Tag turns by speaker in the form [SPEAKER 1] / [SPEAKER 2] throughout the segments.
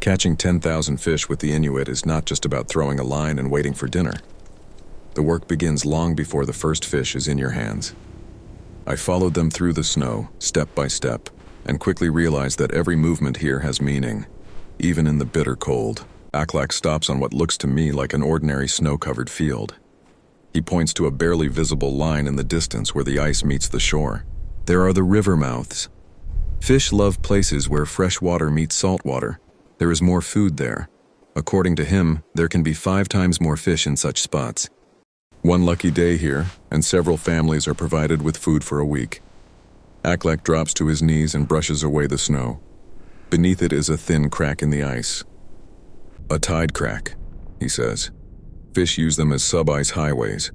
[SPEAKER 1] Catching 10,000 fish with the Inuit is not just about throwing a line and waiting for dinner. The work begins long before the first fish is in your hands. I followed them through the snow, step by step, and quickly realized that every movement here has meaning, even in the bitter cold. Aklak stops on what looks to me like an ordinary snow-covered field. He points to a barely visible line in the distance where the ice meets the shore. There are the river mouths. Fish love places where fresh water meets salt water. There is more food there. According to him, there can be 5 times more fish in such spots. One lucky day here, and several families are provided with food for a week. Aklak drops to his knees and brushes away the snow. Beneath it is a thin crack in the ice. A tide crack, he says. Fish use them as sub-ice highways.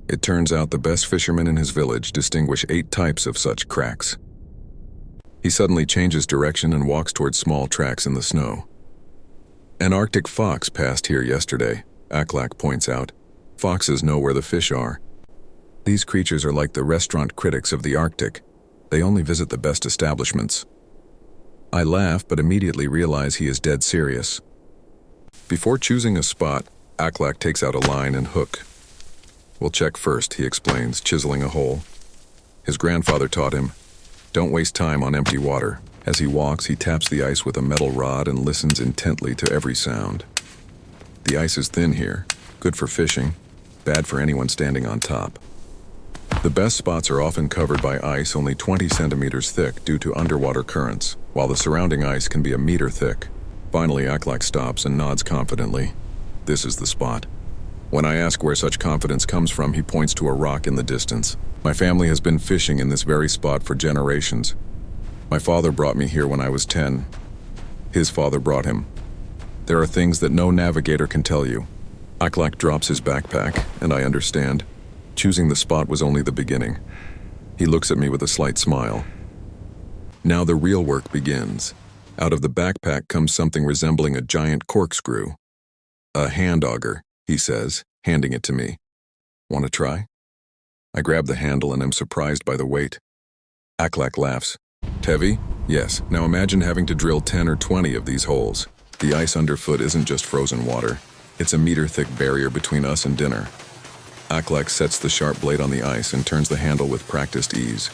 [SPEAKER 1] It turns out the best fishermen in his village distinguish 8 types of such cracks. He suddenly changes direction and walks towards small tracks in the snow. An Arctic fox passed here yesterday, Aklak points out. Foxes know where the fish are. These creatures are like the restaurant critics of the Arctic. They only visit the best establishments. I laugh, but immediately realize he is dead serious. Before choosing a spot, Aklak takes out a line and hook. We'll check first, he explains, chiseling a hole. His grandfather taught him, don't waste time on empty water. As he walks, he taps the ice with a metal rod and listens intently to every sound. The ice is thin here, good for fishing, bad for anyone standing on top. The best spots are often covered by ice only 20 centimeters thick due to underwater currents, while the surrounding ice can be a meter thick. Finally, Aklak stops and nods confidently. This is the spot. When I ask where such confidence comes from, he points to a rock in the distance. My family has been fishing in this very spot for generations. My father brought me here when I was 10. His father brought him. There are things that no navigator can tell you. Aklak drops his backpack, and I understand. Choosing the spot was only the beginning. He looks at me with a slight smile. Now the real work begins. Out of the backpack comes something resembling a giant corkscrew. A hand auger, he says, handing it to me. Want to try? I grab the handle and am surprised by the weight. Aklak laughs. Heavy? Yes. Now imagine having to drill 10 or 20 of these holes. The ice underfoot isn't just frozen water. It's a meter-thick barrier between us and dinner. Aklak sets the sharp blade on the ice and turns the handle with practiced ease.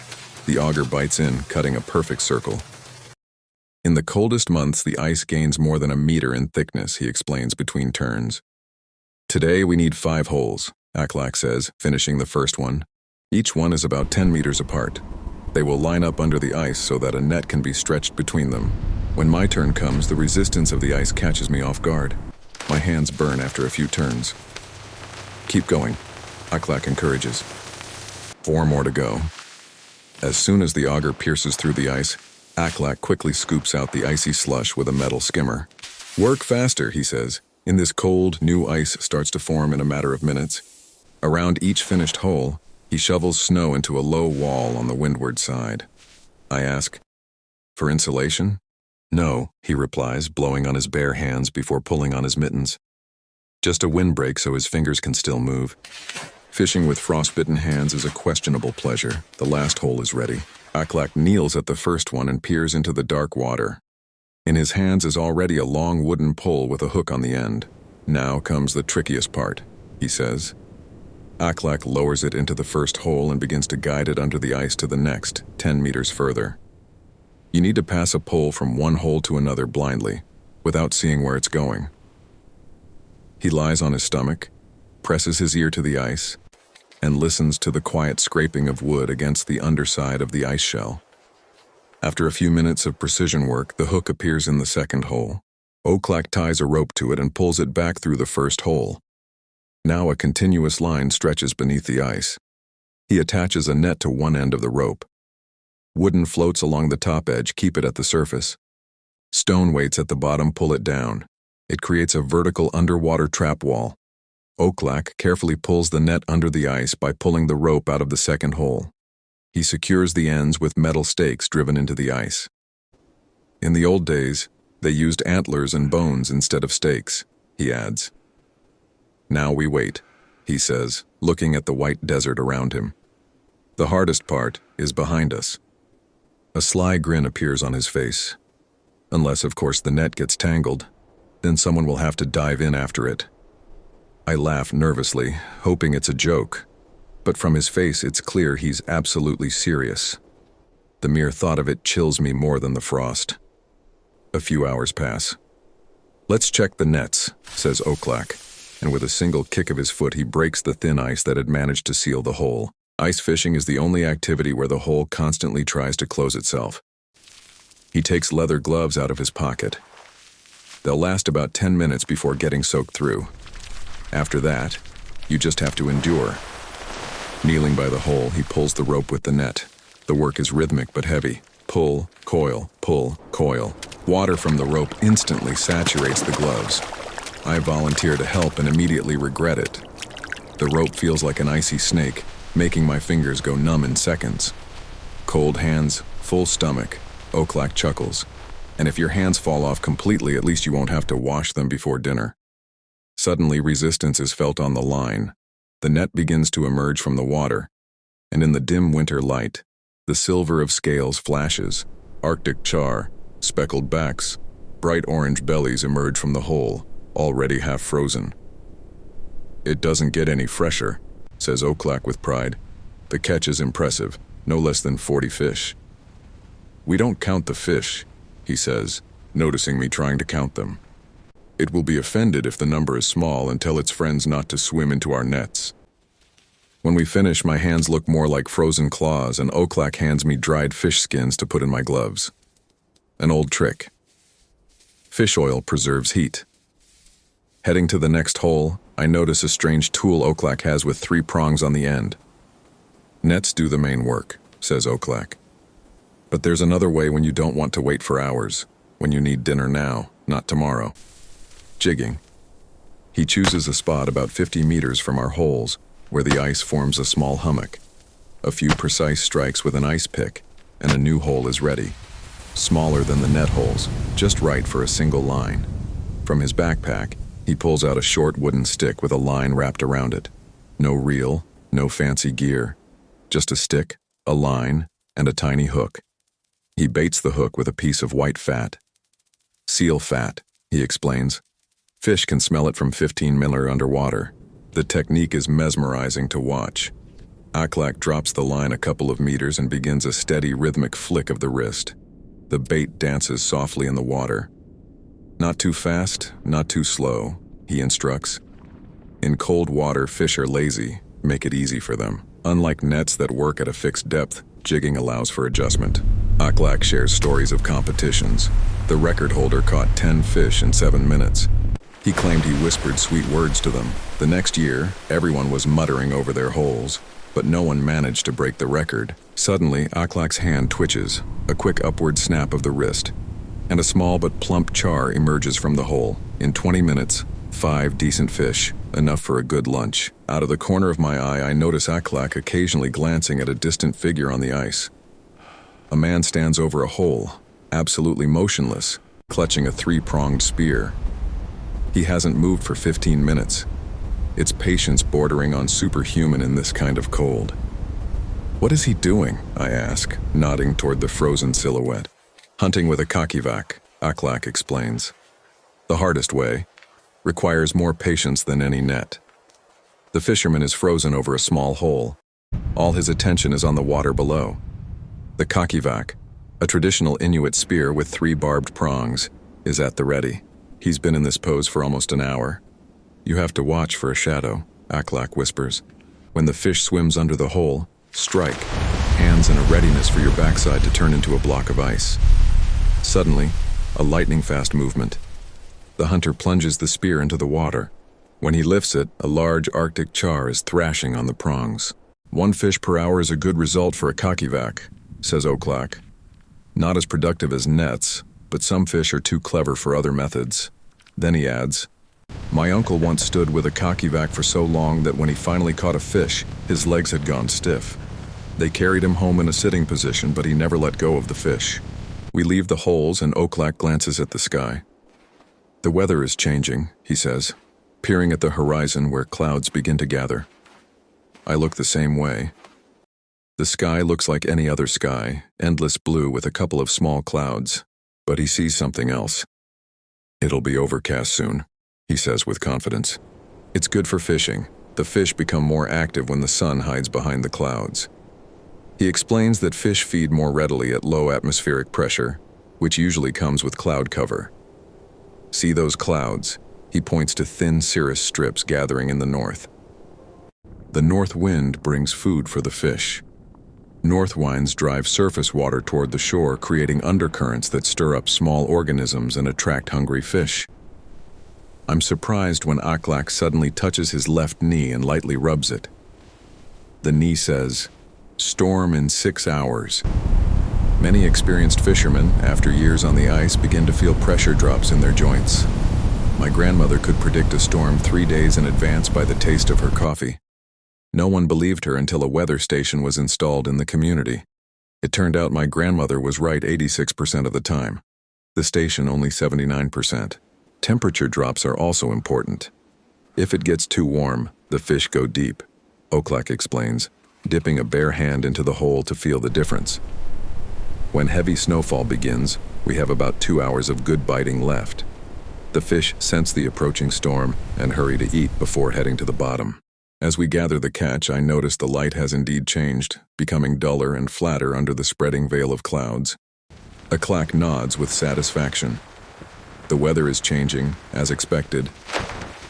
[SPEAKER 1] The auger bites in, cutting a perfect circle. In the coldest months, the ice gains more than a meter in thickness, he explains between turns. Today we need 5 holes, Aklak says, finishing the first one. Each one is about 10 meters apart. They will line up under the ice so that a net can be stretched between them. When my turn comes, the resistance of the ice catches me off guard. My hands burn after a few turns. Keep going, Aklak encourages. 4 more to go. As soon as the auger pierces through the ice, Aklak quickly scoops out the icy slush with a metal skimmer. Work faster, he says. In this cold, new ice starts to form in a matter of minutes. Around each finished hole, he shovels snow into a low wall on the windward side. I ask, for insulation? No, he replies, blowing on his bare hands before pulling on his mittens. Just a windbreak so his fingers can still move. Fishing with frostbitten hands is a questionable pleasure. The last hole is ready. Aklak kneels at the first one and peers into the dark water. In his hands is already a long wooden pole with a hook on the end. Now comes the trickiest part, he says. Aklak lowers it into the first hole and begins to guide it under the ice to the next, 10 meters further. You need to pass a pole from one hole to another blindly, without seeing where it's going. He lies on his stomach, presses his ear to the ice, and listens to the quiet scraping of wood against the underside of the ice shell. After a few minutes of precision work, the hook appears in the second hole. Aklak ties a rope to it and pulls it back through the first hole. Now a continuous line stretches beneath the ice. He attaches a net to one end of the rope. Wooden floats along the top edge keep it at the surface. Stone weights at the bottom pull it down. It creates a vertical underwater trap wall. Aklak carefully pulls the net under the ice by pulling the rope out of the second hole. He secures the ends with metal stakes driven into the ice. In the old days, they used antlers and bones instead of stakes, he adds. Now we wait, he says, looking at the white desert around him. The hardest part is behind us. A sly grin appears on his face. Unless, of course, the net gets tangled, Then someone will have to dive in after it. I laugh nervously, hoping it's a joke, but from his face it's clear he's absolutely serious. The mere thought of it chills me more than the frost. A few hours pass. "Let's check the nets," says Oklak, and with a single kick of his foot he breaks the thin ice that had managed to seal the hole. Ice fishing is the only activity where the hole constantly tries to close itself. He takes leather gloves out of his pocket. They'll last about 10 minutes before getting soaked through. After that, you just have to endure. Kneeling by the hole, he pulls the rope with the net. The work is rhythmic but heavy. Pull, coil, pull, coil. Water from the rope instantly saturates the gloves. I volunteer to help and immediately regret it. The rope feels like an icy snake, making my fingers go numb in seconds. Cold hands, full stomach, Oklak chuckles. And if your hands fall off completely, at least you won't have to wash them before dinner. Suddenly, resistance is felt on the line. The net begins to emerge from the water, and in the dim winter light, the silver of scales flashes. Arctic char, speckled backs, bright orange bellies emerge from the hole, already half frozen. "It doesn't get any fresher," says Oklak with pride. "The catch is impressive, no less than 40 fish." "We don't count the fish," he says, noticing me trying to count them. "It will be offended if the number is small and tell its friends not to swim into our nets." When we finish, my hands look more like frozen claws, and Oklak hands me dried fish skins to put in my gloves. An old trick. Fish oil preserves heat. Heading to the next hole, I notice a strange tool Oklak has with 3 prongs on the end. "Nets do the main work," says Oklak. "But there's another way when you don't want to wait for hours, when you need dinner now, not tomorrow. Jigging." He chooses a spot about 50 meters from our holes, where the ice forms a small hummock. A few precise strikes with an ice pick, and a new hole is ready. Smaller than the net holes, just right for a single line. From his backpack, he pulls out a short wooden stick with a line wrapped around it. No reel, no fancy gear. Just a stick, a line, and a tiny hook. He baits the hook with a piece of white fat. "Seal fat," he explains. "Fish can smell it from 15 meter underwater. The technique is mesmerizing to watch." Oklak drops the line a couple of meters and begins a steady rhythmic flick of the wrist. The bait dances softly in the water. "Not too fast, not too slow," he instructs. In cold water, fish are lazy. Make it easy for them. Unlike nets that work at a fixed depth, jigging allows for adjustment. Oklak shares stories of competitions. The record holder caught 10 fish in 7 minutes. He claimed he whispered sweet words to them. The next year, everyone was muttering over their holes, but no one managed to break the record. Suddenly, Oklak's hand twitches, a quick upward snap of the wrist, and a small but plump char emerges from the hole. In 20 minutes, 5 decent fish, enough for a good lunch. Out of the corner of my eye, I notice Oklak occasionally glancing at a distant figure on the ice. A man stands over a hole, absolutely motionless, clutching a 3-pronged spear. He hasn't moved for 15 minutes. It's patience bordering on superhuman in this kind of cold. "What is he doing?" I ask, nodding toward the frozen silhouette. "Hunting with a kakivak," Oklak explains. "The hardest way. Requires more patience than any net." The fisherman is frozen over a small hole. All his attention is on the water below. The kakivak, a traditional Inuit spear with 3 barbed prongs, is at the ready. He's been in this pose for almost an hour. "You have to watch for a shadow," Oklak whispers. "When the fish swims under the hole, strike, hands in a readiness for your backside to turn into a block of ice." Suddenly, a lightning-fast movement. The hunter plunges the spear into the water. When he lifts it, a large Arctic char is thrashing on the prongs. 1 fish per hour is a good result for a kakivak," says Oklak. "Not as productive as nets, but some fish are too clever for other methods." Then he adds, "My uncle once stood with a kakivak for so long that when he finally caught a fish, his legs had gone stiff. They carried him home in a sitting position, but he never let go of the fish." We leave the holes and Oklak glances at the sky. "The weather is changing," he says, peering at the horizon where clouds begin to gather. I look the same way. The sky looks like any other sky, endless blue with a couple of small clouds, but he sees something else. "It'll be overcast soon," he says with confidence. "It's good for fishing. The fish become more active when the sun hides behind the clouds." He explains that fish feed more readily at low atmospheric pressure, which usually comes with cloud cover. "See those clouds?" He points to thin cirrus strips gathering in the north. The north wind brings food for the fish. North winds drive surface water toward the shore, creating undercurrents that stir up small organisms and attract hungry fish. I'm surprised when Aklak suddenly touches his left knee and lightly rubs it. The knee says, "Storm in 6 hours." Many experienced fishermen, after years on the ice, begin to feel pressure drops in their joints. My grandmother could predict a storm 3 days in advance by the taste of her coffee. No one believed her until a weather station was installed in the community. It turned out my grandmother was right 86% of the time. The station only 79%. Temperature drops are also important. If it gets too warm, the fish go deep, Oklak explains, dipping a bare hand into the hole to feel the difference. When heavy snowfall begins, we have about 2 hours of good biting left. The fish sense the approaching storm and hurry to eat before heading to the bottom. As we gather the catch, I notice the light has indeed changed, becoming duller and flatter under the spreading veil of clouds. Aklak nods with satisfaction. The weather is changing, as expected.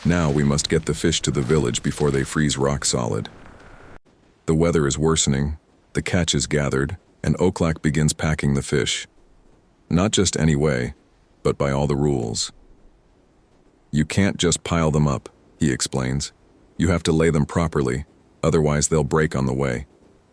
[SPEAKER 1] Now we must get the fish to the village before they freeze rock solid. The weather is worsening, the catch is gathered, and Oklak begins packing the fish. Not just any way, but by all the rules. "You can't just pile them up," he explains. "You have to lay them properly, otherwise they'll break on the way."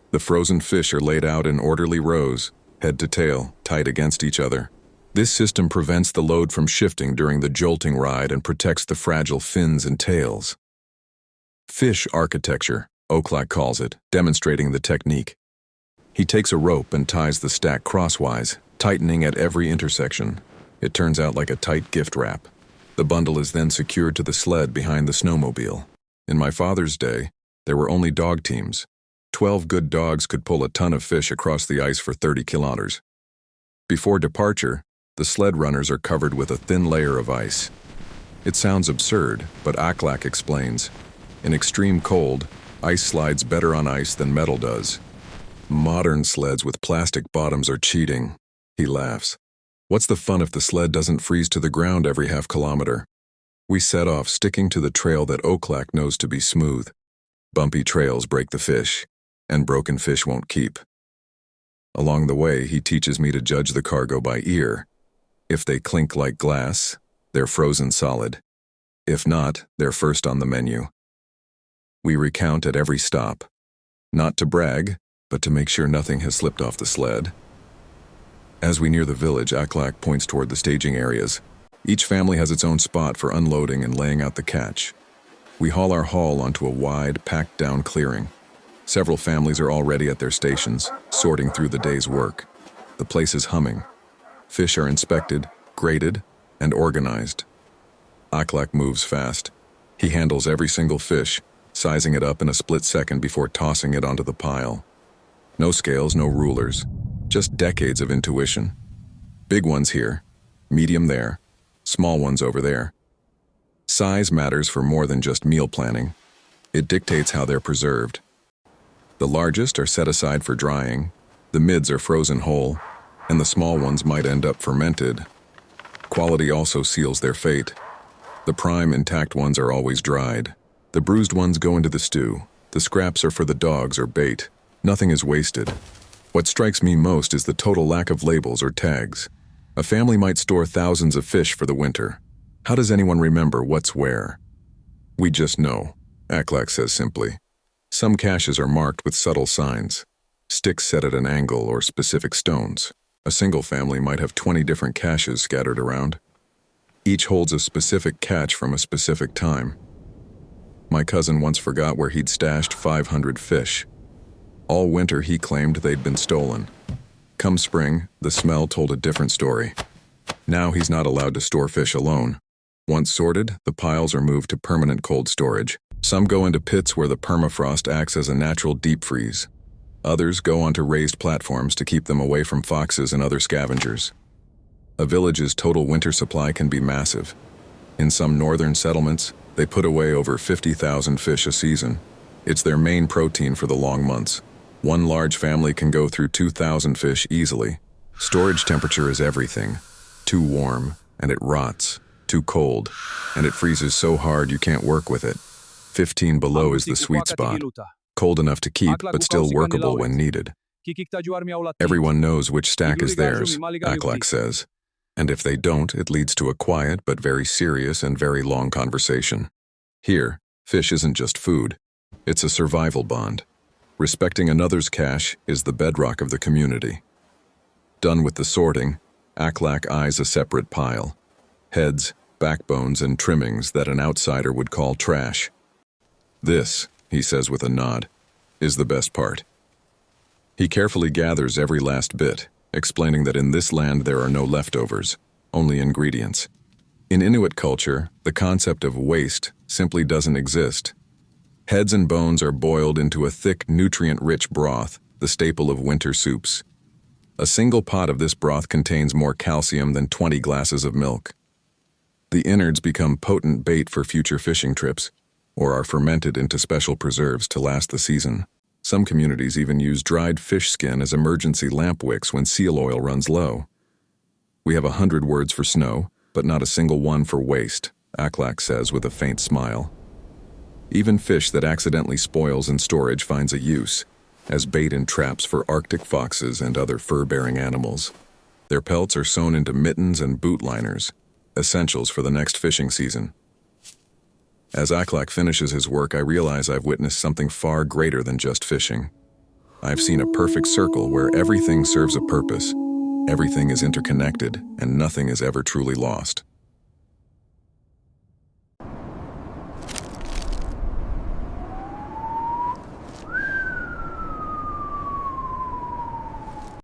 [SPEAKER 1] The frozen fish are laid out in orderly rows, head to tail, tight against each other. This system prevents the load from shifting during the jolting ride and protects the fragile fins and tails. "Fish architecture," Oklak calls it, demonstrating the technique. He takes a rope and ties the stack crosswise, tightening at every intersection. It turns out like a tight gift wrap. The bundle is then secured to the sled behind the snowmobile. In my father's day, there were only dog teams. 12 good dogs could pull a ton of fish across the ice for 30 kilometers. Before departure, the sled runners are covered with a thin layer of ice. It sounds absurd, but Aklak explains. In extreme cold, ice slides better on ice than metal does. "Modern sleds with plastic bottoms are cheating," he laughs. "What's the fun if the sled doesn't freeze to the ground every half kilometer?" We set off, sticking to the trail that Oklak knows to be smooth. Bumpy trails break the fish, and broken fish won't keep. Along the way, he teaches me to judge the cargo by ear. If they clink like glass, they're frozen solid. If not, they're first on the menu. We recount at every stop, not to brag, but to make sure nothing has slipped off the sled. As we near the village, Aklak points toward the staging areas. Each family has its own spot for unloading and laying out the catch. We haul our haul onto a wide, packed-down clearing. Several families are already at their stations, sorting through the day's work. The place is humming. Fish are inspected, graded, and organized. Aklak moves fast. He handles every single fish, sizing it up in a split second before tossing it onto the pile. No scales, no rulers, just decades of intuition. Big ones here, medium there, small ones over there. Size matters for more than just meal planning. It dictates how they're preserved. The largest are set aside for drying, the mids are frozen whole, and the small ones might end up fermented. Quality also seals their fate. The prime intact ones are always dried. The bruised ones go into the stew. The scraps are for the dogs or bait. Nothing is wasted. What strikes me most is the total lack of labels or tags. A family might store thousands of fish for the winter. How does anyone remember what's where? "We just know," Aklak says simply. Some caches are marked with subtle signs. Sticks set at an angle or specific stones. A single family might have 20 different caches scattered around. Each holds a specific catch from a specific time. My cousin once forgot where he'd stashed 500 fish. All winter he claimed they'd been stolen. Come spring, the smell told a different story. Now he's not allowed to store fish alone. Once sorted, the piles are moved to permanent cold storage. Some go into pits where the permafrost acts as a natural deep freeze. Others go onto raised platforms to keep them away from foxes and other scavengers. A village's total winter supply can be massive. In some northern settlements, they put away over 50,000 fish a season. It's their main protein for the long months. One large family can go through 2,000 fish easily. Storage temperature is everything. Too warm, and it rots. Too cold, and it freezes so hard you can't work with it. 15 below is the sweet spot. Cold enough to keep, but still workable when needed. Everyone knows which stack is theirs, Aklak says. And if they don't, it leads to a quiet but very serious and very long conversation. Here, fish isn't just food. It's a survival bond. Respecting another's cache is the bedrock of the community. Done with the sorting, Aklak eyes a separate pile. Heads, backbones, and trimmings that an outsider would call trash. This, he says with a nod, is the best part. He carefully gathers every last bit, explaining that in this land there are no leftovers, only ingredients. In Inuit culture, the concept of waste simply doesn't exist. Heads and bones are boiled into a thick, nutrient-rich broth, the staple of winter soups. A single pot of this broth contains more calcium than 20 glasses of milk. The innards become potent bait for future fishing trips, or are fermented into special preserves to last the season. Some communities even use dried fish skin as emergency lamp wicks when seal oil runs low. We have 100 words for snow, but not a single one for waste, Aklak says with a faint smile. Even fish that accidentally spoils in storage finds a use, as bait in traps for Arctic foxes and other fur-bearing animals. Their pelts are sewn into mittens and boot liners, essentials for the next fishing season. As Aklak finishes his work, I realize I've witnessed something far greater than just fishing. I've seen a perfect circle where everything serves a purpose, everything is interconnected, and nothing is ever truly lost.